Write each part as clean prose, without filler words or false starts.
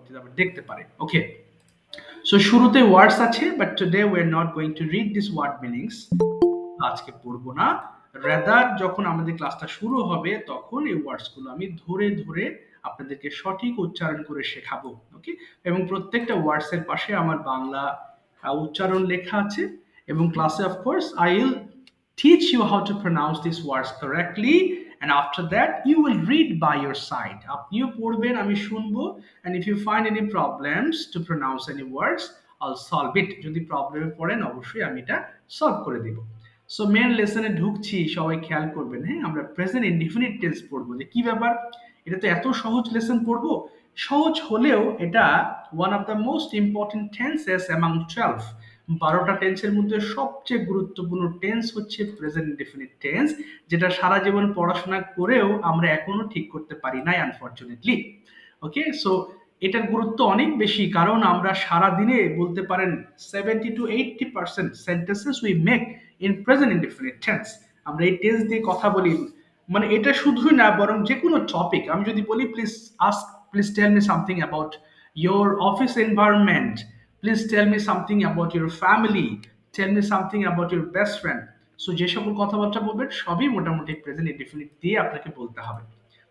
পরবর্তীতে আবার দেখতে পারে। ওকে, সো শুরুতে ওয়ার্ডস আছে, but today we are not going to read this word meanings. আজকে পড়বো না, রাদার যখন আমাদের ক্লাসটা শুরু হবে তখন এই ওয়ার্ডসগুলো আমি ধরে ধরে আপনাদেরকে সঠিক উচ্চারণ করে শেখাবো। ওকে, এবং প্রত্যেকটা ওয়ার্ডসের পাশে আমার বাংলা উচ্চারণ লেখা আছে, এবং ক্লাসে of course I will teach you how to pronounce these words correctly, and after that you will read by your side. আপনিও পড়বেন, আমি শুনবো, and if you find any problems to pronounce any words, I'll solve it. যদি প্রবলেমে পড়েন অবশ্যই আমি এটা সলভ করে দিব। সো মেন লেসনে ঢুকছি, সবাই খেয়াল করবেন। হ্যাঁ, আমরা প্রেজেন্ট ইনডিফিনিট টেন্স পড়বো। যে কি ব্যাপার, এটা তো এত সহজ লেসন পড়বো। সহজ হলেও এটা one of the most important tenses among 12। 12টা টেন্সের মধ্যে সবচেয়ে গুরুত্বপূর্ণ টেন্স হচ্ছে প্রেজেন্ট ইনডিফিনিট টেন্স, যেটা সারা জীবন পড়াশোনা করেও আমরা এখনো ঠিক করতে পারি নাই আনফরচুনেটলি। ওকে, সো এটার গুরুত্ব অনেক বেশি, কারণ আমরা সারা দিনে বলতে পারেন 70 to 80% sentences we make in present indefinite tense. আমরা এই টেন্স দিয়ে কথা বলি, মানে এটা শুধুই না, বরং যে কোনো টপিক আমি যদি বলি please tell me something about your office environment, please tell me something about your family, tell me something about your best friend, so যে সকল কথাবার্তা বলবেন সবই মোটামুটি প্রেজেন্ট ইনডিফিনিট দিয়ে আপনাকে বলতে হবে।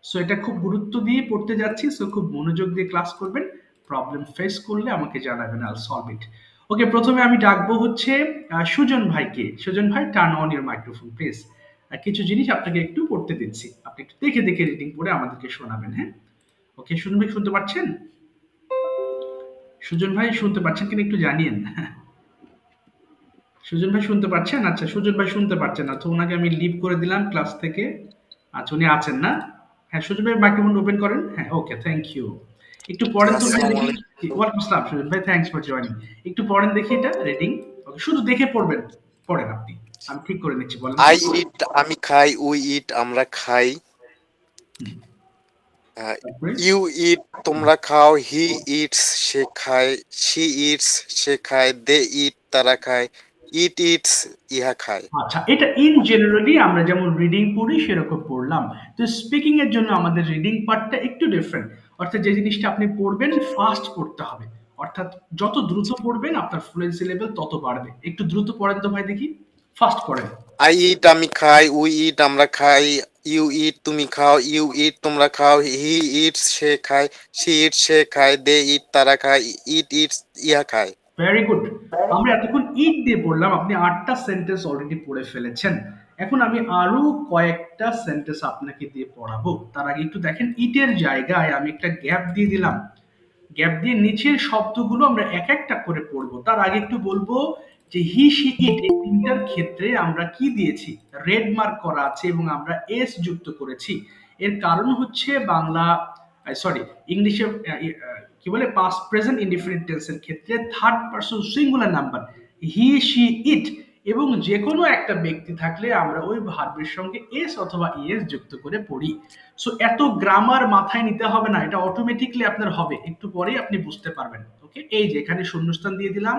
সো এটা খুব গুরুত্ব দিয়ে পড়তে যাচ্ছি, সো খুব মনোযোগ দিয়ে ক্লাস করবেন। প্রবলেম ফেস করলে আমাকে জানাবেন, আইল সলভ ইট। ওকে, প্রথমে আমি ডাকবো হচ্ছে সুজন ভাইকে। সুজন ভাই, turn on your microphone please. কিছু জিনিস আপনাকে একটু পড়তে দিচ্ছি, আপনি একটু দেখে দেখে রিডিং পড়ে আমাদেরকে শোনাবেন। হ্যাঁ, ওকে। সুজন ভাই শুনতে পাচ্ছেন? সুজন ভাই শুনতে পাচ্ছেন কিনা একটু জানিয়েন। সুজন ভাই শুনতে পাচ্ছেন? আচ্ছা, সুজন ভাই শুনতে পাচ্ছেন না, তো ওনাকে আমি লিভ করে দিলাম ক্লাস থেকে। আচ্ছা, উনি আছেন না? হ্যাঁ, সুজন ভাই মাইক্রোফোন ওপেন করেন। হ্যাঁ, ওকে, থ্যাংক ইউ। একটু পড়েন তো ভাই দেখি। ওয়ালাইকুম আসসালাম সুজন ভাই, থ্যাঙ্কস ফর জয়েনিং। একটু পড়েন দেখি এটা রিডিং। ওকে, শুধু দেখে পড়বেন, পড়েন আপনি, আমি ঠিক করে নিচ্ছি। বলেন। আই ইট আমি খাই, উই ইট আমরা খাই, ইউ ইট তোমরা খাও, হি ইটস সে খায়, শি ইটস সে খায়, দে ইট তারা খায়, ইট ইটস ইহা খায়। আচ্ছা, এটা ইন জেনারেলি আমরা যেমন রিডিং পড়ি সেরকম পড়লাম। তো স্পিকিং এর জন্য আমাদের রিডিং পার্টটা একটু ডিফারেন্ট, অর্থাৎ যে জিনিসটা আপনি পড়বেন ফাস্ট পড়তে হবে, অর্থাৎ যত দ্রুত পড়বেন আপনার ফ্লুয়েন্সি লেভেল তত বাড়বে। একটু দ্রুত পড়েন তো ভাই দেখি, ফাস্ট পড়েন। আই ইট আমি খাই, উই ইট আমরা খাই, ইউ ইট তুমি খাও, ইউ ইট তোমরা খাও, হি ইটস সে খায়, শি ইটস সে খায়, দে ইট তারা খায়, ইট ইটস ইহা খায়। Very good. আমরা এতক্ষণ ইট দিয়ে পড়লাম, আপনি 8টা সেন্টেন্স অলরেডি পড়ে ফেলেছেন। এখন আমি আরো কয়েকটা সেন্টেন্স আপনাকে দিয়ে পড়াবো। তার আগে একটু দেখেন, ইটের জায়গায় আমি একটা গ্যাপ দিয়ে দিলাম। গ্যাপ দিয়ে নিচের শব্দগুলো আমরা এক একটা করে পড়বো। তার আগে একটু বলবো যে হি শি ইট এই তিনটার ক্ষেত্রে আমরা কি দিয়েছি, রেড মার্ক করা আছে এবং আমরা এস যুক্ত করেছি। এর কারণ হচ্ছে বাংলা সরি ইংলিশে কি বলে পাস্ট প্রেজেন্ট ইনডিফিনিট টেন্সের ক্ষেত্রে third person singular number he she it এবং যে কোনো একটা ব্যক্তি থাকলে আমরা ওই ভার্বের সঙ্গে এস অথবা ইএস যুক্ত করে পড়ি। সো এত গ্রামার মাথায় নিতে হবে না, এটা অটোমেটিকলি আপনার হবে, একটু পরেই আপনি বুঝতে পারবেন। ওকে, এই যে এখানে শূন্যস্থান দিয়ে দিলাম।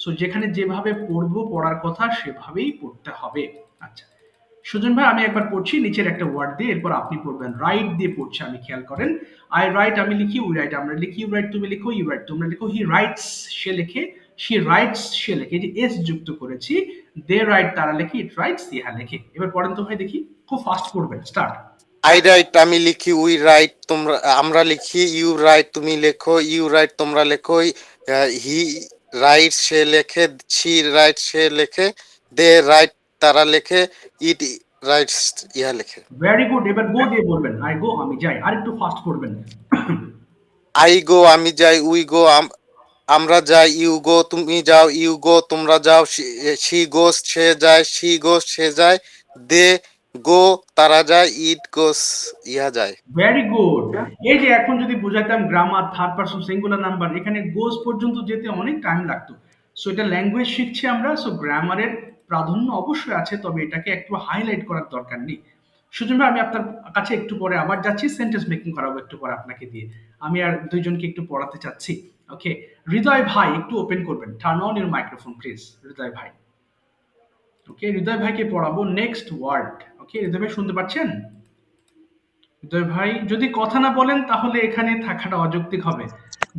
সো যেখানে যেভাবে পড়বো, পড়ার কথা সেভাবেই পড়তে হবে। আচ্ছা সুজন ভাই, আমি একবার পড়ছি নিচের একটা ওয়ার্ড দিয়ে, এরপর আপনি পড়বেন। রাইট দিয়ে পড়ছি আমি, খেয়াল করেন। আই রাইট আমি লিখি, উই রাইট আমরা লিখি, ইউ রাইট তুমি লিখো, ইউ রাইট তোমরা লিখো, হি রাইটস সে লেখে, শি রাইটস সে লেখে, এটি এস যুক্ত করেছি, দে রাইট তারা লেখে, ইট রাইটস ইহা লেখে। এবার পড়েন তো ভাই দেখি, খুব ফাস্ট পড়বেন। স্টার্ট। আই রাইট আমি লিখি, উই রাইট তোমরা আমরা লিখি, ইউ রাইট তুমি লেখো, ইউ রাইট তোমরা লেখো, হি রাইট সে লেখে, শি রাইট সে লেখে, দে রাইট তারা লেখে, ইট রাইটস ইহা লেখে। Very good. এবার গো দিয়ে বলবেন, আই গো আমি যাই, আর একটু ফাস্ট পড়বেন। আই গো আমি যাই, উই গো আমরা যাই, ইউ গো তুমি যাও, ইউ গো তোমরা যাও, শি গোস সে যায়, শি গোস সে যায়, দে গো তারা যায়, ইট গোস ইহা যায়। Very good. এই যে এখন যদি বুঝাইতাম grammar, third person singular number, এখানে গোস পর্যন্ত যেতে অনেক টাইম লাগতো। সো এটা ল্যাঙ্গুয়েজ শিখছি আমরা, সো গ্রামারের প্রাধান্য অবশ্যই আছে, তবে এটাকে একটু হাইলাইট করার দরকার নেই। সুজন ভাই, আমি আপনার কাছে একটু পরে আবার যাচ্ছি, সেন্টেন্স মেকিং করাবো একটু পরে আপনাকে দিয়ে। আমি আর দুইজনকে একটু পড়াতে চাচ্ছি। ওকে, হৃদয় ভাই একটু ওপেন করবেন, turn on your microphone please. Hridoy ভাই, ওকে, হৃদয় ভাইকে পড়াবো নেক্সট ওয়ার্ড। ওকে, হৃদয় ভাই শুনতে পাচ্ছেন? হৃদয় ভাই যদি কথা না বলেন তাহলে এখানে থাকাটা অযৌক্তিক হবে।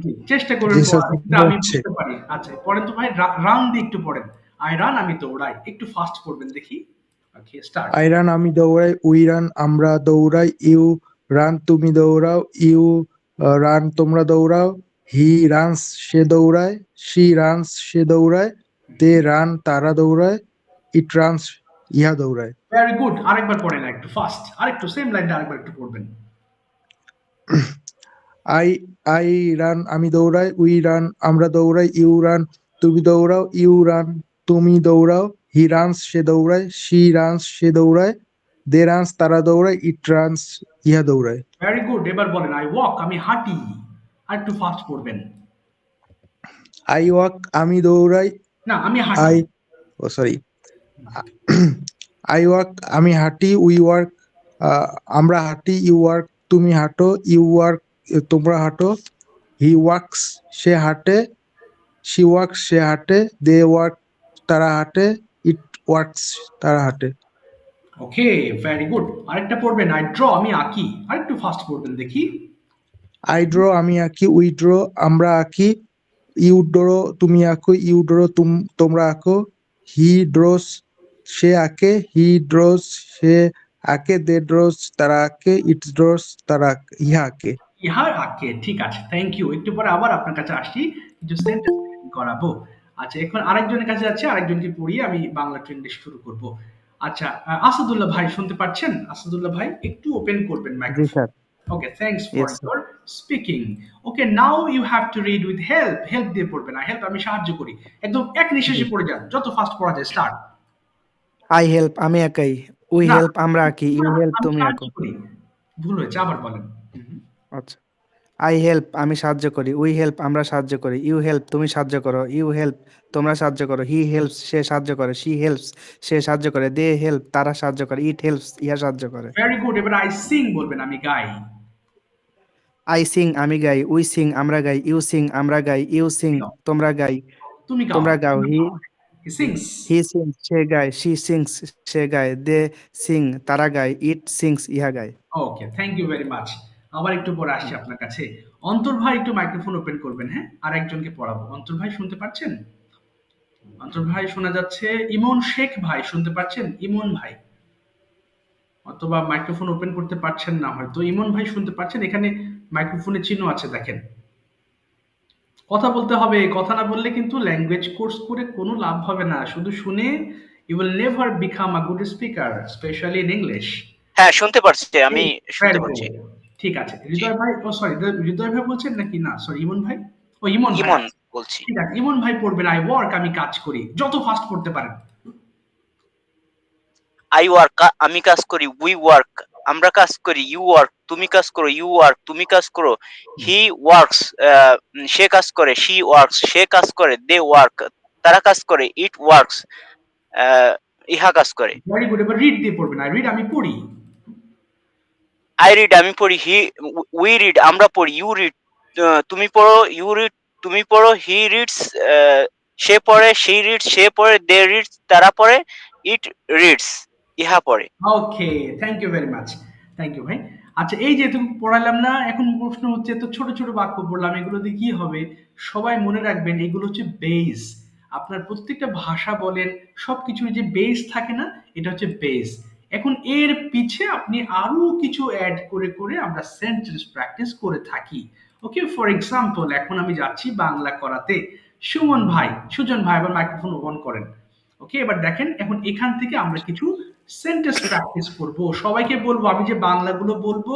জি, চেষ্টা করবেন জি স্যার, পড়ার, কিন্তু চেষ্টা আমি হচ্ছে। বুঝতে পারি। আচ্ছা, পড়েন তো ভাই, রান দিয়ে একটু পড়েন। আই রান, আমি দৌড়াই। একটু ফাস্ট পড়বেন দেখি। ওকে, স্টার্ট। আই রান, আমি দৌড়াই, উই রান, আমরা দৌড়াই, ইউ রান, তুমি দৌড়াও, ইউ রান, তোমরা দৌড়াও, হি রানস, সে দৌড়ায়, শি রানস, সে দৌড়ায়, দে রান, তারা দৌড়ায়, ইট রানস, ইহা দৌড়ায়। Very good. আরেকবার পড়েন একটু ফাস্ট, আরেকটু সেম লাইনটা আরেকবার একটু পড়বেন। আই আই রান, আমি দৌড়াই, উই রান, আমরা দৌড়াই, ইউ রান, তুমি দৌড়াও, ইউ রান, তুমি দৌড়াও, হি রানস, সে দৌড়ায়, শি রানস, সে দৌড়ায়, দে রানস, তারা দৌড়ায়, ইট রানস, ইহা দৌড়ায়। Very good. এবার বলেন আই ওয়াক, আমি হাঁটি। আরেকটু ফাস্ট পড়বেন। আই ওয়াক, আমি দৌড়াই, না, আমি হাঁটি। I oh sorry I walk, আমি হাঁটি, উই ওয়ার্ক, আমরা হাঁটি, ইউ ওয়ার্ক, তুমি হাঁটো, ইউ ওয়ার্ক, তোমরা হাঁটো, হি ওয়ার্কস, সে হাঁটে, শি ওয়ার্কস, সে হাঁটে, দে ওয়ার্ক, তারা হাঁটে, ইট ওয়ার্কস, তারা হাঁটে। ওকে, ভেরি গুড। আরেকটা পড়বেন আই ড্র, আমি আঁকি। আরেকটু ফাস্ট পড়বেন দেখি। আই ড্র, আমি আঁকি, উই ড্র, আমরা আঁকি, ইউ ড্র, তুমি আঁকো, ইউ ড্র, তোমরা আঁকো, হি ড্রস, সে আঁকে, হি ড্রস, সে আঁকে, দে ড্রস, তারা আঁকে, ইটস ড্রস, ইহা আঁকে। ইহার আঁকে, ঠিক আছে, থ্যাংক ইউ। একটু পরে আবার আপনার কাছে আসছি, কিছু সেন্টেন্স করাবো। আচ্ছা, এখন আরেকজনের কাছে যাচ্ছে, আরেকজনকে পড়িয়ে আমি বাংলা টু ইংলিশ শুরু করব। আচ্ছা, আসাদুল্লাহ ভাই শুনতে পাচ্ছেন? আসাদুল্লাহ ভাই একটু ওপেন করবেন জি microphone. Sir. Okay, thanks for yes sir. Your speaking. Okay, now you have to read with help. Help দিয়ে পড়বেন, না হেল্প আমি সাহায্য করি। একদম এক জি। নিঃশ্বাসে পড়ে যান, যত ফাস্ট পড়া যায়। স্টার্ট। আই হেল্প, আমি একাই, উই না, হেল্প, আমরা আঁকি, ইউ হেল্প, আমি তুমি সাহায্য আঁকো। করি। ভুল হয়েছে, আবার বলেন। আচ্ছা, আই হেল্প, আমি সাহায্য করি, উই হেল্প, আমরা সাহায্য করি, ইউ হেল্প, তুমি সাহায্য করো, ইউ হেল্প, তোমরা সাহায্য করো, হি হেল্পস, সে সাহায্য করে, শি হেল্পস, সে সাহায্য করে, দে হেল্প, তারা সাহায্য করে, ইট হেল্পস, ইহা সাহায্য করে। Very good. এবার আই সিং বলবেন, আমি গাই। আই সিং, আমি গাই, উই সিং, আমরা গাই, ইউ সিং, আমরা গাই, ইউ সিং, তোমরা গাই, তুমি গাও। তোমরা গাও, হি সিংস। হি সিংস, সে গায়, শি সিংস, সে গায়, দে সিং, তারা গায়, ইট সিংস, ইহা গায়। ওকে, থ্যাংক ইউ ভেরি মাচ। আবার একটু পরে আসছি আপনার কাছে। অন্তর ভাই একটু মাইক্রোফোন ওপেন করবেন, হ্যাঁ? আর একজনকে পড়াবো। অন্তর ভাই শুনতে পাচ্ছেন? অন্তর ভাই শোনা যাচ্ছে। ইমন শেখ ভাই শুনতে পাচ্ছেন? ইমন ভাই, অথবা মাইক্রোফোন ওপেন করতে পারছেন না হয়তো। ইমন ভাই শুনতে পাচ্ছেন? এখানে মাইক্রোফোনে চিহ্ন আছে, দেখেন। কথা বলতে হবে, কথা না বললে কিন্তু ল্যাঙ্গুয়েজ কোর্স করে কোনো লাভ হবে না। শুধু শুনে you will never become a good speaker, specially in English. হ্যাঁ, শুনতে পারছি, আমি শুনতে ভেরি পারছি। গুড। ঠিক আছে, জি, হৃদয় ভাই, ও সরি, হৃদয় ভাই বলছেন নাকি? না, সরি, ইমন ভাই। ও, ইমন ভাই। ইমন বলছি। ঠিক আছে, ইমন ভাই পড়বেন আই ওয়ার্ক, আমি কাজ করি। যত ফাস্ট পড়তে পারেন। আই ওয়ার্ক, আমি কাজ করি, উই ওয়ার্ক, আমরা কাজ করি, ইউ ওয়ার্ক, তুমি কাজ করো, ইউ ওয়ার্ক, তুমি কাজ করো, হি ওয়ার্কস, সে কাজ করে, শি ওয়ার্কস, সে কাজ করে, দে ওয়ার্ক, তারা কাজ করে, ইট ওয়ার্কস, ইহা কাজ করে। Very good. এবার রিড দিয়ে পড়বেন। আই রিড, আমি পড়ি। আই রিড, আমি পড়ি, উই রিড, আমরা পড়ি, ইউ রিড, তুমি পড়ো, ইউ রিড, তুমি পড়ো, হি রিডস, সে পড়ে, শি রিডস, সে পড়ে, দে রিডস, তারা পড়ে, ইট রিডস, ইহা পড়ে। Okay, thank you very much. Thank you ভাই। আচ্ছা, এই যে তুমি পড়ালাম না, এখন প্রশ্ন হচ্ছে, তো ছোট ছোট বাক্য পড়লাম, এগুলো দিয়ে কি হবে? সবাই মনে রাখবেন, এগুলো হচ্ছে বেস। আপনার প্রত্যেকটা ভাষা বলেন, সবকিছুর যে বেস থাকে না, এটা হচ্ছে বেস। এখন এর পিছে আপনি আরো কিছু অ্যাড করে করে আমরা সেন্টেন্স প্র্যাকটিস করে থাকি। ওকে, ফর এক্সাম্পল, এখন আমি যাচ্ছি বাংলা করাতে। সুমন ভাই, সুজন ভাই, আবার মাইক্রোফোন অন করেন। ওকে, এবার দেখেন, এখন এখান থেকে আমরা কিছু সেন্টেন্স প্র্যাকটিস করব। সবাইকে বলবো, আমি যে বাংলাগুলো বলবো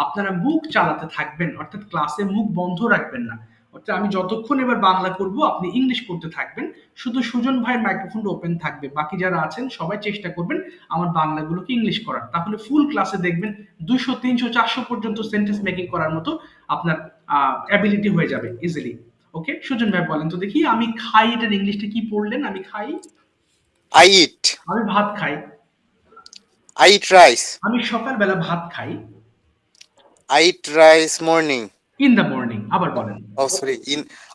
আপনারা মুখ চালাতে থাকবেন, অর্থাৎ ক্লাসে মুখ বন্ধ রাখবেন না। অর্থাৎ আমি যতক্ষণ এবার বাংলা করব আপনি ইংলিশ করতে থাকবেন। শুধু সুজন ভাইয়ের মাইক্রোফোনটা ওপেন থাকবে, বাকি যারা আছেন সবাই চেষ্টা করবেন আমার বাংলাগুলোকে ইংলিশ করার। তাহলে ফুল ক্লাসে দেখবেন 200, 300, 400 পর্যন্ত সেন্টেন্স মেকিং করার মতো আপনার অ্যাবিলিটি হয়ে যাবে ইজিলি। ওকে, সুজন ভাই বলেন তো দেখি, আমি খাই, এটার ইংলিশটা কি পড়লেন? আমি খাই। I eat. আমি ভাত খাই। I eat rice. আমি সকালবেলা ভাত খাই। I eat rice morning. In the morning. আবার বলেন। Oh, sorry.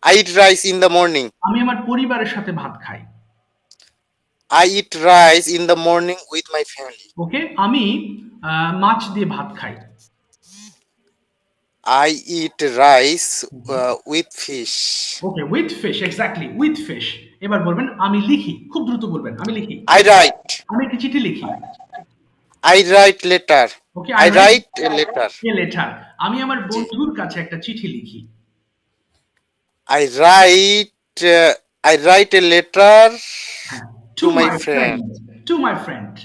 I eat rice in the morning. আমি আমার পরিবারের সাথে ভাত খাই। I eat rice in the morning with my family. ওকে, আমি মাছ দিয়ে ভাত খাই। I eat rice with fish. Okay, with fish, exactly, with fish. এবার বলবেন আমি লিখি, খুব দ্রুত বলবেন আমি লিখি। I write. আমি একটি চিঠি লিখি। I write letter. Okay, I write a letter. A letter. আমি আমার বন্ধুর কাছে একটা চিঠি লিখি। I write a letter to to my my friend. Friend, to my friend.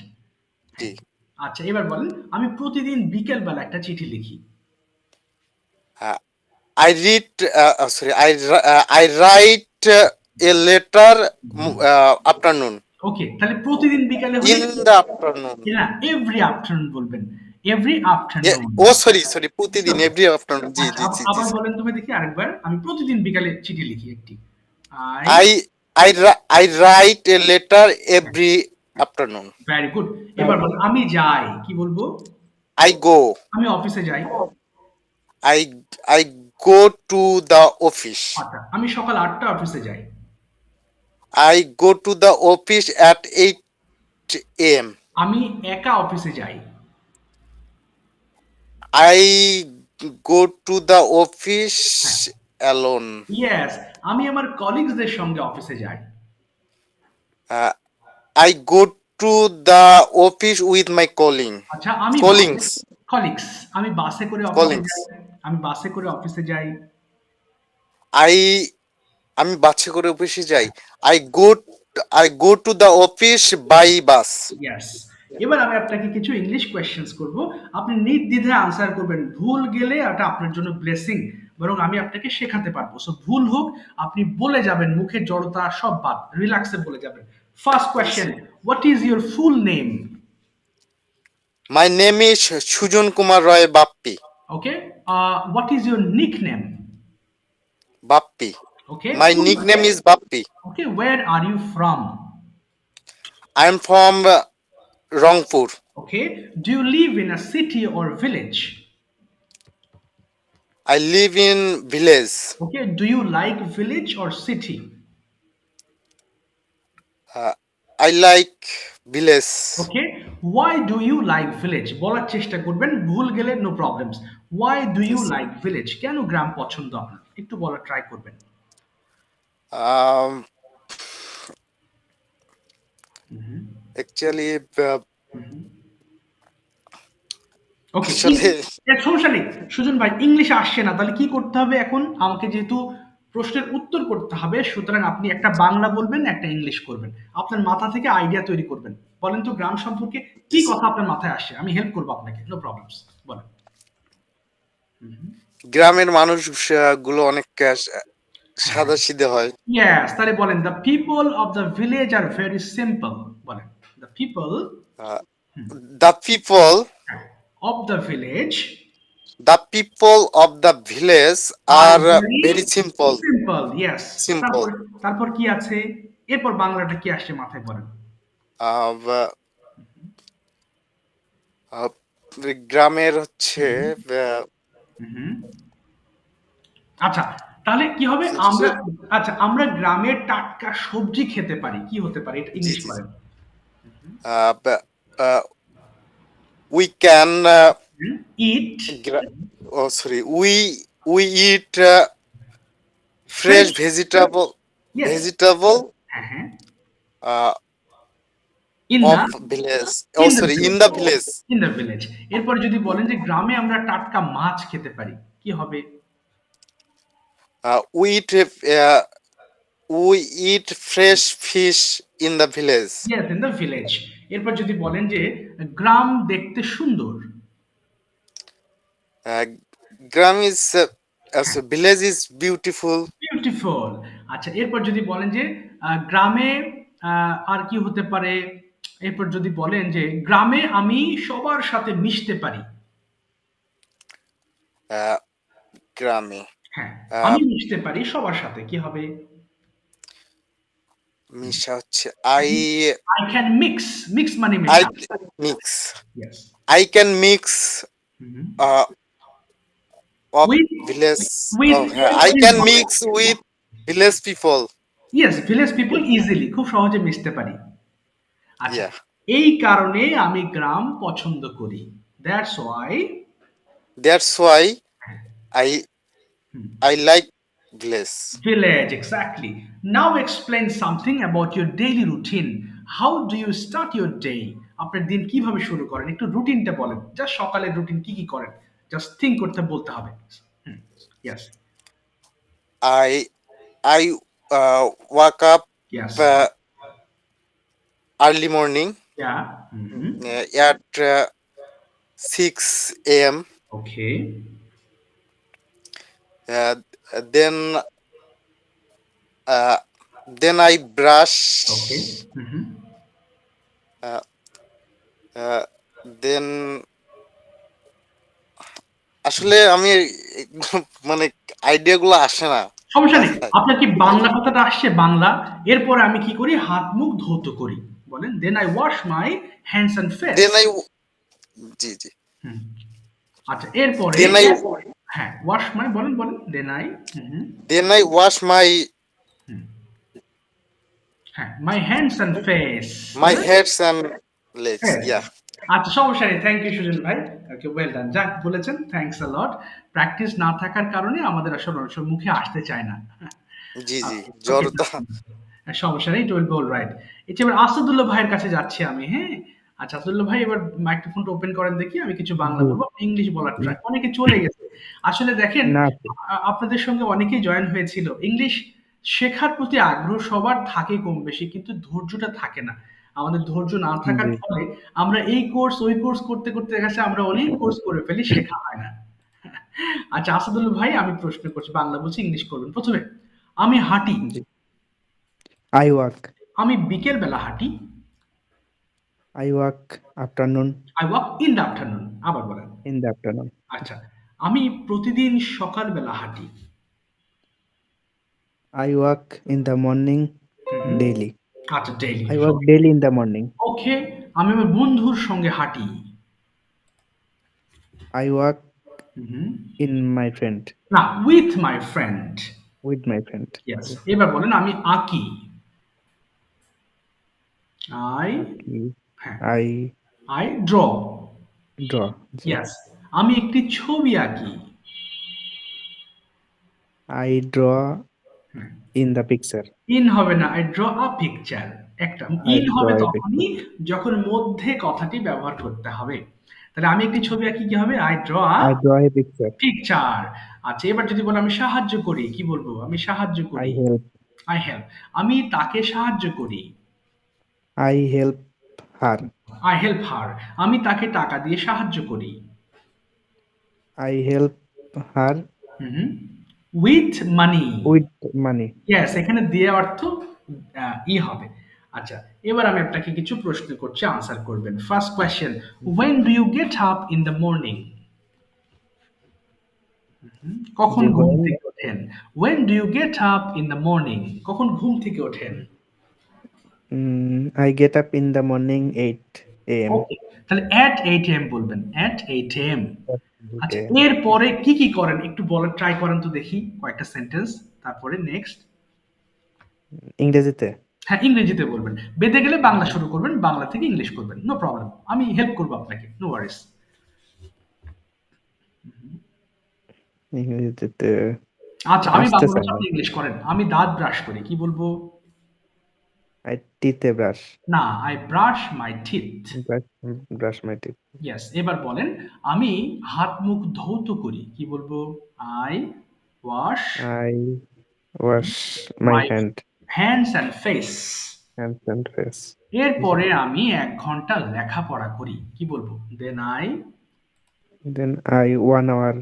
জি। আচ্ছা, এবার বলেন আমি প্রতিদিন বিকেল বেলা একটা চিঠি লিখি। I read. Sorry. I write a letter afternoon. ওকে, তাহলে প্রতিদিন বিকেলে হলে In the afternoon. না, এভরি আফটারনুন বলবেন, every Yeah. Afternoon. Oh, sorry. প্রতিদিন every afternoon. জি জি জি আবার জি। বলেন তুমি দেখি আরেকবার। আমি প্রতিদিন বিকালে চিঠি লিখি একটি। I write a letter every afternoon. Very good. এবার বলেন আমি যাই, কি বলবো? I go. আমি অফিসে যাই। I go to the office. আচ্ছা, আমি সকাল 8টা অফিসে যাই। I go to the office at 8 a.m. আমি একা অফিসে যাই। I go to the office alone. Yes, আমি আমার কলিগসদের সঙ্গে অফিসে যাই। I go to the office with my আচ্ছা, আমি colleagues. কলিগস, আমি বাসে করে অফিসে Colleagues. যাই। আমি বাসে করে অফিসে যাই। আমি বাসে করে অফিসে যাই। I go to the office by bus. Yes. এবার আমি আপনাকে কিছু ইংলিশ কোয়েশ্চেন্স করব, আপনি নির্দ্বিধায় আনসার করবেন। ভুল গেলে এটা আপনার জন্য ব্লেসিং, বরং আমি আপনাকে শেখাতে পারবো। সো ভুল হোক আপনি বলে যাবেন, মুখের জড়তা সব বাদ, রিল্যাক্সে বলে যাবেন। First question, what is your full name? My name is Sujan Kumar Roy Bappi. Okay, what is your nickname? Bappi. Okay, My nickname is Bappi. Okay, where are you from? I am from Rangpur. Okay, do you live in a city or village? I live in village. Okay, do you like village or city? I like village. Okay, why do you like village? বলার চেষ্টা করবেন, ভুল গেলে no problems. Why do you like village? কেন গ্রাম পছন্দ আপনার? একটু বলার ট্রাই করবেন। Actually, ওকে, আসলে- সমস্যা নেই সুজন ভাই, ইংলিশ আসছে না, তাহলে কি করতে হবে এখন? আমাকে যেহেতু প্রশ্নের উত্তর করতে হবে, সুতরাং আপনি একটা বাংলা বলবেন, একটা ইংলিশ করবেন, আপনার মাথা থেকে আইডিয়া তৈরি করবেন। বলেন তো গ্রাম সম্পর্কে কি কথা আপনার মাথায় আসছে, আমি হেল্প করবো আপনাকে, নো প্রবলেমস, বলেন। গ্রামের মানুষ গুলো অনেক সাদা সিধে হয়। ইয়েস, তাহলে বলেন the people of the village are very simple. বলেন the people The people of the ভিলেজ of the village are very simple. Simple, yes. Simple. তারপর কি আছে? এরপর বাংলাটা কি আসছে মাথায়, বলেন। গ্রামের হচ্ছে আচ্ছা, তাহলে কি হবে? আমরা আচ্ছা, আমরা গ্রামের টাটকা সবজি খেতে পারি, কি হতে পারে? এটা ইংলিশ করেন। we can it, we eat fresh vegetable Yes. হ্যাঁ, in of village. In the village. In the village. এরপর যদি বলেন যে গ্রামে আমরা টাটকা মাছ খেতে পারি, কি হবে? We eat fresh fish in the village. Yes, in the village. এরপর যদি বলেন যে গ্রাম দেখতে সুন্দর, Gram is village is beautiful. Beautiful. আচ্ছা, এরপর যদি বলেন যে গ্রামে আর কি হতে পারে? এরপর যদি বলেন যে গ্রামে আমি সবার সাথে মিশতে পারি, গ্রামে হ্যাঁ, আমি মিশতে পারি সবার সাথে, কি হবে? মিশা হচ্ছে আই ক্যান মিক্স, মিক্স মানে I মেশা। mix. Yes, I can mix of With- village. with- I can mix with village people. Yes, village people easily, খুব সহজে মিশতে পারি। আচ্ছা, Yeah. এই কারণে আমি গ্রাম পছন্দ করি। That's why That's why I Hmm. I like village. Village, exactly. Now explain something about your daily routine. How do you start your day? আপনার দিন কিভাবে শুরু করেন? একটু রুটিনটা বলেন। জাস্ট সকালের রুটিন কি কি করেন? জাস্ট থিঙ্ক করতে বলতে হবে। Yes, I wake up yes, uh, early morning yeah, at 6 a.m. Okay, Uh, then uh, then I brush. Okay, Uh, then আসলে আমি মানে আইডিয়া গুলো আসে না। সমস্যা নেই। আপনার কি বাংলা কথাটা আসছে? বাংলা। এরপরে আমি কি করি? হাত মুখ ধৌত করি। বলেন, then I wash my hands and face. Then I জি জি আচ্ছা, এরপরে দেন আই হ্যাঁ, ওয়াশ মাই বলেন, বলেন, দেন আই ওয়াশ মাই হ্যাঁ, my hands and face. Heads and legs. Yeah আচ্ছা, সমস্যা নেই। থ্যাংক ইউ সুজন ভাই। Okay, well done. যাক, বলেছেন, থ্যাঙ্কস আ লট। প্র্যাকটিস না থাকার কারণে আমাদের আসলে অনেক সময় মুখে আসতে চায় না। জি জি Okay, জড়তা। সমস্যা নেই, ইট উইল বি অলরাইট। এটা এবার আসাদুল্লাহ ভাইয়ের কাছে যাচ্ছি আমি, হ্যাঁ? আচ্ছা, আসাদুল্লাহ ভাই, এবার মাইক্রোফোনটা ওপেন করেন দেখি। আমি কিছু বাংলা বলবো, ইংলিশ বলার ট্রাই। অনেকে চলে গেছে। আসলে দেখেন, না আপনাদের সঙ্গে অনেকেই জয়েন হয়েছিল। ইংলিশ শেখার প্রতি আগ্রহ সবার থাকে কম বেশি, কিন্তু ধৈর্যটা থাকে না। আমাদের ধৈর্য না থাকার জি ফলে আমরা এই কোর্স ওই কোর্স করতে করতে দেখা যাচ্ছে আমরা অনেক কোর্স করে ফেলি, শেখা হয় না। আচ্ছা, আসাদুল্লাহ ভাই, আমি প্রশ্ন করছি, বাংলা বলছি, ইংলিশ করবেন। প্রথমে, আমি হাঁটি। জি আই ওয়াক আমি বিকেল বেলা হাঁটি। Afternoon I walk in the afternoon. আবার বলেন। ইন দ্য আফটারনুন আচ্ছা, আমি প্রতিদিন সকালবেলা হাঁটি। I walk in the morning daily আচ্ছা, daily. I walk daily in the morning okay, আমি আমার বন্ধুর সঙ্গে হাঁটি। I walk hmm, in my friend না, with my friend. With my friend yes, এবার বলেন, আমি আঁকি। আই হ্যাঁ, I I draw. Draw yes, আমি একটি ছবি আঁকি। I draw in the picture in হবে না, আই ড্র আ পিকচার। একটা I ইন হবে draw a তখনই যখন মধ্যে কথাটি ব্যবহার করতে হবে। তাহলে আমি একটি ছবি আঁকি, কি হবে? I draw a I draw a picture picture. আচ্ছা, এবার যদি বলো আমি সাহায্য করি, কি বলবো? আমি সাহায্য আই করি। Help I help. আমি তাকে সাহায্য করি। I help her I help হার। আমি তাকে টাকা দিয়ে সাহায্য করি। I help her with money. With money yes, এখানে দিয়ে অর্থ ই হবে। আচ্ছা, এবার আমি আপনাকে কিছু প্রশ্ন করছি, আনসার করবেন। First question, when do you get up in the morning? কখন ঘুম থেকে ওঠেন? when do you get up in the morning? কখন ঘুম থেকে ওঠেন? I get up in the morning 8 AM ওকে, তাহলে at 8 am বলবেন, at 8 am। আচ্ছা, এরপরে কি কি করেন একটু বলার ট্রাই করেন তো দেখি, কয়েকটা সেন্টেন্স। তারপরে নেক্সট। ইংরেজিতে হ্যাঁ, ইংরেজিতে বলবেন। বেঁধে গেলে বাংলা শুরু করবেন, বাংলা থেকে ইংলিশ করবেন, নো প্রবলেম। আমি হেল্প করবো আপনাকে, নো ওয়ারিস। ইংরেজিতে আচ্ছা, আমি আসতে বাংলা চাই বলছি, না আপনি ইংলিশ করেন। আমি দাঁত ব্রাশ করি, কি বলবো? আই টিথে ব্রাশ না, I brush my teeth. Brush my teeth yes, এবার বলেন, আমি হাত মুখ ধৌত করি, কি বলবো? I wash I wash my my hands and face. Hands and face এরপরে আমি 1 ঘন্টা লেখাপড়া করি, কি বলবো? Then I then I 1 hour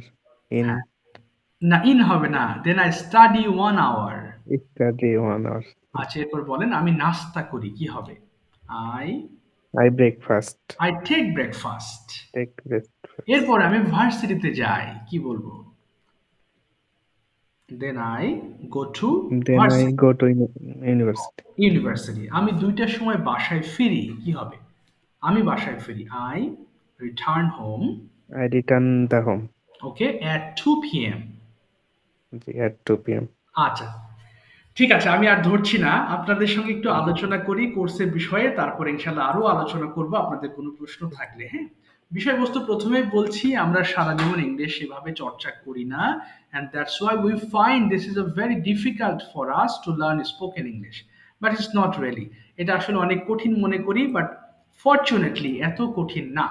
in না, ইন হবে না, then I study 1 hour। Study 1 hour আচ্ছা, এরপর বলেন, আমি নাস্তা করি, কি হবে? I I breakfast I take breakfast. Take breakfast এরপর আমি ভার্সিটিতে যাই, কি বলবো? Then I go to then I go to university university. আমি 2টার সময় বাসায় ফিরি, কি হবে? আমি বাসায় ফিরি, I return home. I return the home okay, at 2 p.m. at 2 PM আচ্ছা, ঠিক আছে, আমি আর ধরছি না। আপনাদের সঙ্গে একটু আলোচনা করি কোর্সের বিষয়ে, তারপর ইনশাল্লাহ আরো আলোচনা করব আপনাদের কোনো প্রশ্ন থাকলে। হ্যাঁ, বিষয়বস্তু প্রথমেই বলছি, আমরা সারা জীবন ইংলিশ সেভাবে চর্চা করি না, and that's why we find this is a very difficult for us to learn spoken English, but it's not really. এটা আসলে অনেক কঠিন মনে করি, বাট ফরচুনেটলি এত কঠিন না।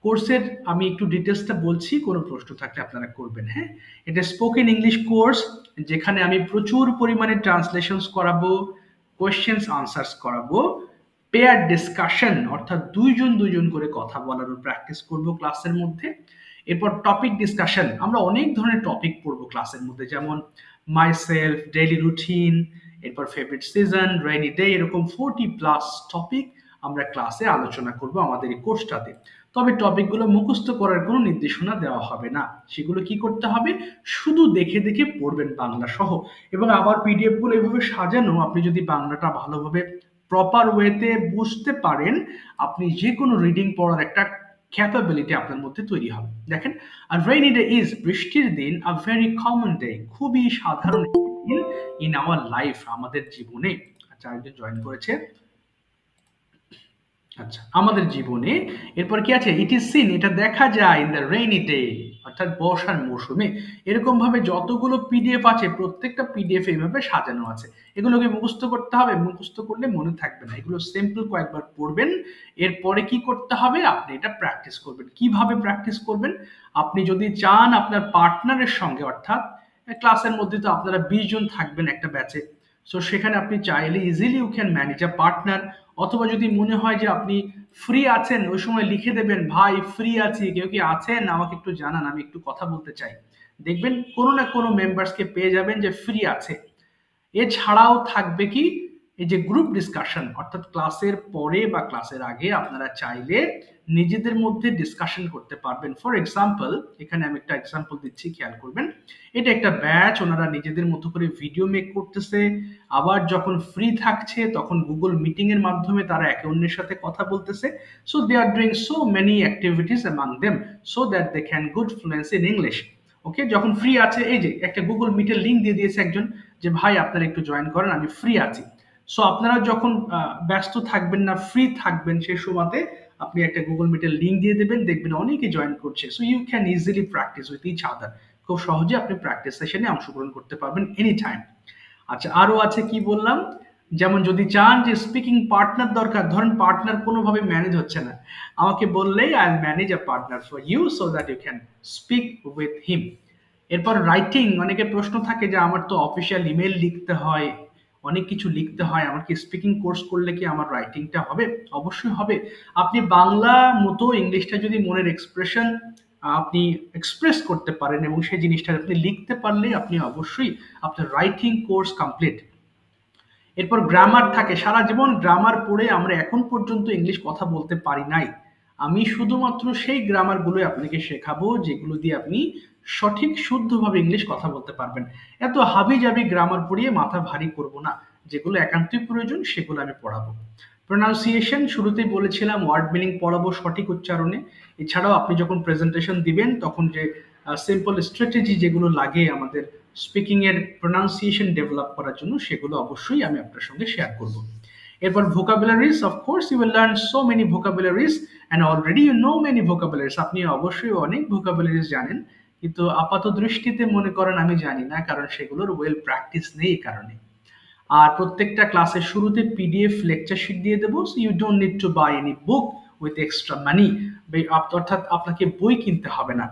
কোর্সের আমি একটু ডিটেলসটা বলছি, কোনো প্রশ্ন থাকলে আপনারা করবেন। হ্যাঁ, এটা স্পোকেন ইংলিশ কোর্স, যেখানে আমি প্রচুর পরিমাণে ট্রান্সলেশনস করাবো, কোয়েশ্চেন্স আনসার্স করাবো, পেয়ার ডিসকাশন অর্থাৎ দুইজন করে কথা বলার প্র্যাকটিস করব ক্লাসের মধ্যে। এরপর টপিক ডিসকাশন, আমরা অনেক ধরনের টপিক পড়বো ক্লাসের মধ্যে, যেমন মাই সেলফ, ডেইলি রুটিন, এরপর ফেভারিট সিজন, রেইনি ডে, এরকম 40+ টপিক আমরা ক্লাসে আলোচনা করব আমাদের এই কোর্সটাতে। তবে টপিকগুলো মুখস্থ করার কোনো নির্দেশনা দেওয়া হবে না, সেগুলো কি করতে হবে, শুধু দেখে দেখে পড়বেন বাংলা সহ। এবং আবার পিডিএফ গুলো এভাবে সাজানো, আপনি যদি বাংলাটা ভালোভাবে প্রপার ওয়েতে বুঝতে পারেন, আপনি যে কোনো রিডিং পড়ার একটা ক্যাপাবিলিটি আপনার মধ্যে তৈরি হবে। দেখেন, আর রেইনি ডে ইজ, বৃষ্টির দিন, আ ভেরি কমন ডে, খুবই সাধারণ দিন ইন আওয়ার লাইফ, আমাদের জীবনে। আচ্ছা, আরেকজন জয়েন করেছে। আচ্ছা, আমাদের জীবনে। এরপর কি আছে, ইট ইজ সিন, এটা দেখা যায়, ইন দ্য রেইনি ডে, অর্থাৎ বর্ষার মৌসুমে। এরকম ভাবে যতগুলো পিডিএফ আছে, প্রত্যেকটা পিডিএফ এইভাবে সাজানো আছে। এগুলোকে মুখস্থ করতে হবে, মুখস্থ করলে মনে থাকবে না, এগুলো সিম্পল কয়েকবার পড়বেন। এরপরে কি করতে হবে, আপনি এটা প্র্যাকটিস করবেন। কিভাবে প্র্যাকটিস করবেন, আপনি যদি চান আপনার পার্টনারের সঙ্গে, অর্থাৎ ক্লাসের মধ্যে তো আপনারা 20 জন থাকবেন একটা ব্যাচে, সো সেখানে আপনি চাইলে easily you can manage a partner. অথবা যদি মনে হয় যে আপনি ফ্রি আছেন, ওই সময় লিখে দেবেন, ভাই ফ্রি আছি, কেউ কি আছেন, আমাকে একটু জানান, আমি একটু কথা বলতে চাই। দেখবেন কোনো না কোনো মেম্বার্সকে পেয়ে যাবেন যে ফ্রি আছে। এছাড়াও থাকবে কি, এই যে গ্রুপ ডিসকাশন, অর্থাৎ ক্লাসের পরে বা ক্লাসের আগে আপনারা চাইলে নিজেদের মধ্যে ডিসকাশন করতে পারবেন। ফর এক্সাম্পল, এখানে আমি একটা এক্সাম্পল দিচ্ছি, খেয়াল করবেন। এটা একটা ব্যাচ, ওনারা নিজেদের মতো করে ভিডিও মেক করতেছে, আবার যখন ফ্রি থাকছে তখন গুগল মিটিং এর মাধ্যমে তারা একে অন্যের সাথে কথা বলতেছে। So they are doing so many activities among them so that they can good fluence in English. Okay, যখন ফ্রি আছে, এই যে একটা গুগল মিটের লিঙ্ক দিয়ে দিয়েছে একজন, যে ভাই আপনারা একটু জয়েন করেন, আমি ফ্রি আছি। সো আপনারা যখন ব্যস্ত থাকবেন না, ফ্রি থাকবেন, সেই সময়তে আপনি একটা গুগল মিটের লিঙ্ক দিয়ে দেবেন, দেখবেন অনেকে জয়েন করছে। So you can easily practise with each other, খুব সহজে আপনি প্র্যাকটিস সেশনে অংশগ্রহণ করতে পারবেন এনি টাইম। আচ্ছা, আরো আছে কি বললাম, যেমন যদি চান যে স্পিকিং পার্টনার দরকার, ধরেন পার্টনার কোনোভাবে ম্যানেজ হচ্ছে না, আমাকে বললেই I will manage a partner for you so that you can speak with him. এরপর রাইটিং, অনেকের প্রশ্ন থাকে যে আমার তো অফিসিয়াল ইমেল লিখতে হয়, অনেক কিছু লিখতে হয়, আমার কি স্পিকিং কোর্স করলে কি আমার রাইটিংটা হবে? অবশ্যই হবে। আপনি বাংলা মতো ইংলিশটা যদি মনের এক্সপ্রেশন আপনি এক্সপ্রেস করতে পারেন এবং সেই জিনিসটা আপনি লিখতে পারলে আপনি অবশ্যই আপনার রাইটিং কোর্স কমপ্লিট। এরপর গ্রামার থাকে, সারা জীবন গ্রামার পড়ে আমরা এখন পর্যন্ত ইংলিশ কথা বলতে পারি নাই। আমি শুধুমাত্র সেই গ্রামারগুলোই আপনাকে শেখাবো যেগুলো দিয়ে আপনি সঠিক শুদ্ধভাবে ইংলিশ কথা বলতে পারবেন। এত হাবিজাবি গ্রামার পড়িয়ে মাথা ভারী করব না, যেগুলো একান্তই প্রয়োজন সেগুলো আমি পড়াবো। প্রোনাউন্সিয়েশন, শুরুতেই বলেছিলাম, ওয়ার্ড মিনিং পড়াবো সঠিক উচ্চারণে। এছাড়াও আপনি যখন প্রেজেন্টেশন দিবেন তখন যে সিম্পল স্ট্র্যাটেজি যেগুলো লাগে আমাদের স্পিকিং এর প্রোনাউন্সিয়েশন ডেভেলপ করার জন্য, সেগুলো অবশ্যই আমি আপনার সঙ্গে শেয়ার করব। এরপর vocabularies, of course you will learn so many vocabularies and already you know many vocabularies. আপনি অবশ্যই অনেক ভোকাবুলারিজ জানেন, কিন্তু আপাত দৃষ্টিতে মনে করেন আমি জানি না, কারণ সেগুলোর ওয়েল প্র্যাকটিস নেই এই কারণে। আর প্রত্যেকটা ক্লাসের শুরুতে পিডিএফ লেকচার শিট দিয়ে দেবো, so you don't need to buy any book with extra money. অর্থাৎ আপনাকে বই কিনতে হবে না,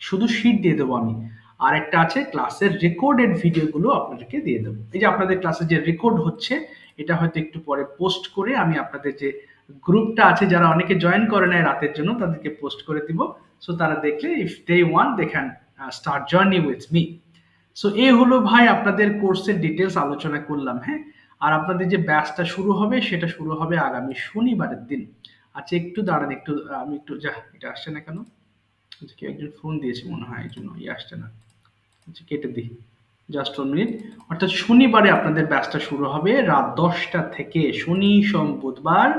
শুধু শিট দিয়ে দেবো আমি। আর একটা আছে ক্লাসের রেকর্ডেড ভিডিওগুলো আপনাদেরকে দিয়ে দেবো। এই যে আপনাদের ক্লাসে যে রেকর্ড হচ্ছে, এটা হয়তো একটু পরে পোস্ট করে আমি আপনাদের যে গ্রুপটা আছে, যারা অনেকে জয়েন করে নেয় রাতের জন্য, তাদেরকে পোস্ট করে দিব। সো তারা দেখলে if they want they can start journey with me. So এই হলো ভাই আপনাদের কোর্সের ডিটেলস আলোচনা করলাম। হ্যাঁ, আর আপনাদের যে ব্যাচটা শুরু হবে সেটা শুরু হবে আগামী শনিবারের দিন। আচ্ছা, একটু দাঁড়ান, একটু আমি একটু এটা আসছে না কেন, কেউ একজন ফোন দিয়েছে মনে হয়, এই জন্য আসছে না। আচ্ছা, কেটে দিই, জাস্ট 1 মিনিট। অর্থাৎ শনিবারে আপনাদের ব্যাচটা শুরু হবে রাত 10টা থেকে, শনি সোম বুধবার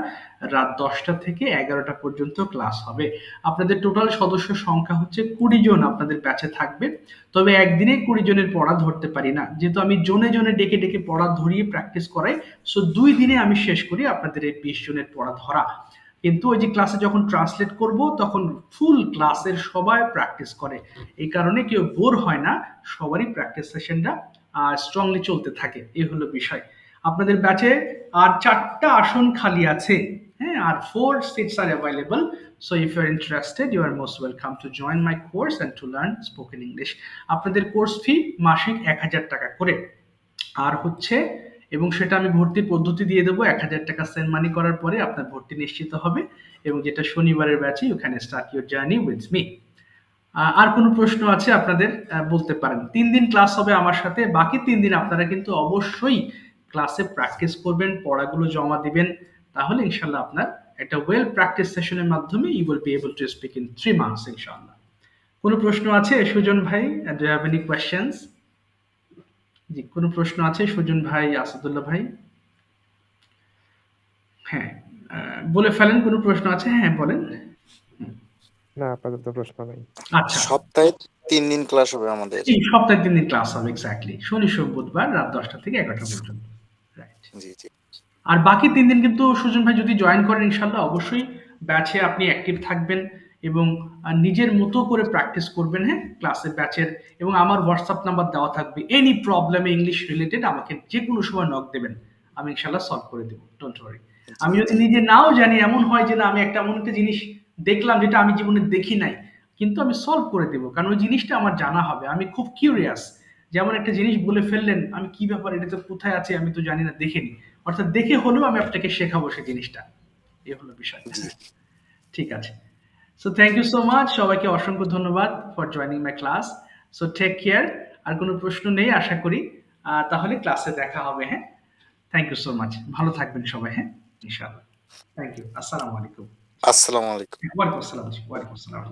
রাত 10টা থেকে 11টা পর্যন্ত ক্লাস হবে। আপনাদের টোটাল সদস্য সংখ্যা হচ্ছে 20 জন আপনাদের ব্যাচে থাকবে। তবে একদিনে 20 জনের পড়া ধরতে পারি না, যেহেতু আমি জনে জনে ডেকে ডেকে পড়া ধরিয়ে প্র্যাকটিস করাই। সো 2 দিনে আমি শেষ করি আপনাদের এই 20 জনের পড়া ধরা। কিন্তু ওই যে ক্লাসে যখন ট্রান্সলেট করব তখন ফুল ক্লাসের সবাই প্র্যাকটিস করে, এই কারণে কেউ বোর হয় না, সবারই প্র্যাকটিস সেশনটা স্ট্রংলি চলতে থাকে। এই হলো বিষয়। আপনাদের ব্যাচে আর 4টা আসন খালি আছে, হ্যাঁ, আর 4 seats are available. So if you're interested, you are most welcome to join my course and to learn spoken English. আপনাদের কোর্স ফি মাসিক 1000 টাকা করে। আর হচ্ছে, এবং সেটা আমি ভর্তির পদ্ধতি দিয়ে দেবো, 1000 টাকা সেন্ড মানি করার পরে আপনার ভর্তি নিশ্চিত হবে, এবং যেটা শনিবারের ব্যাচে you can start your journey with me. আর কোনো প্রশ্ন আছে আপনাদের বলতে পারেন। 3 দিন ক্লাস হবে আমার সাথে, বাকি 3 দিন আপনারা কিন্তু অবশ্যই ক্লাসে প্র্যাকটিস করবেন, পড়াগুলো জমা দিবেন, তাহলে ইনশাল্লাহ আপনার একটা ওয়েল প্র্যাকটিস সেশনের মাধ্যমে you will be able to speak in 3 months ইনশাল্লাহ। কোনো প্রশ্ন আছে সুজন ভাই? Do you have any questions? জি, কোনো প্রশ্ন আছে সুজন ভাই, আসাদুল্লাহ ভাই? হ্যাঁ, বলে ফেলেন, কোনো প্রশ্ন আছে? হ্যাঁ বলেন। না, আপাতত প্রশ্ন নাই। আচ্ছা, সপ্তাহে 3 দিন ক্লাস হবে আমাদের। জি, সপ্তাহে 3 দিন ক্লাস হবে, এক্স্যাক্টলি, শনি সোম বুধবার রাত 10টা থেকে 11টা পর্যন্ত। রাইট। জি জি। আর বাকি 3 দিন কিন্তু সুজন ভাই যদি জয়েন করেন ইনশাল্লাহ অবশ্যই ব্যাচে আপনি অ্যাক্টিভ থাকবেন এবং নিজের মতো করে প্র্যাকটিস করবেন, হ্যাঁ, ক্লাসের ব্যাচের। এবং আমার হোয়াটসঅ্যাপ নাম্বার দেওয়া থাকবে, এনি প্রবলেমে ইংলিশ রিলেটেড আমাকে যে কোনো সময় নক দেবেন, আমি ইনশাল্লাহ সলভ করে দেবো, ডোন্ট ওয়ারি। আমি যদি নিজে নাও জানি, এমন হয় যে না আমি এমন একটা জিনিস দেখলাম যেটা আমি জীবনে দেখি নাই, কিন্তু আমি সলভ করে দেবো, কারণ ওই জিনিসটা আমার জানা হবে, আমি খুব কিউরিয়াস। যেমন একটা জিনিস বলে ফেললেন, আমি কি ব্যাপার, এটা তো কোথায় আছে আমি তো জানি না, দেখিনি, অর্থাৎ দেখে হলেও আমি আপনাকে শেখাবো সেই জিনিসটা, এই হলো বিষয়। ঠিক আছে, so thank you so much, সবাইকে অসংখ্য ধন্যবাদ for joining my class. So take care. আর কোনো প্রশ্ন নেই আশা করি, তাহলে ক্লাসে দেখা হবে। হ্যাঁ, থ্যাংক ইউ সো মাচ, ভালো থাকবেন সবাই। হ্যাঁ, ইনশাআল্লাহ। Thank you. আসসালামু আলাইকুম। আসসালামু আলাইকুম। ওয়ালাইকুম আসসালাম। ওয়ালাইকুম আসসালাম।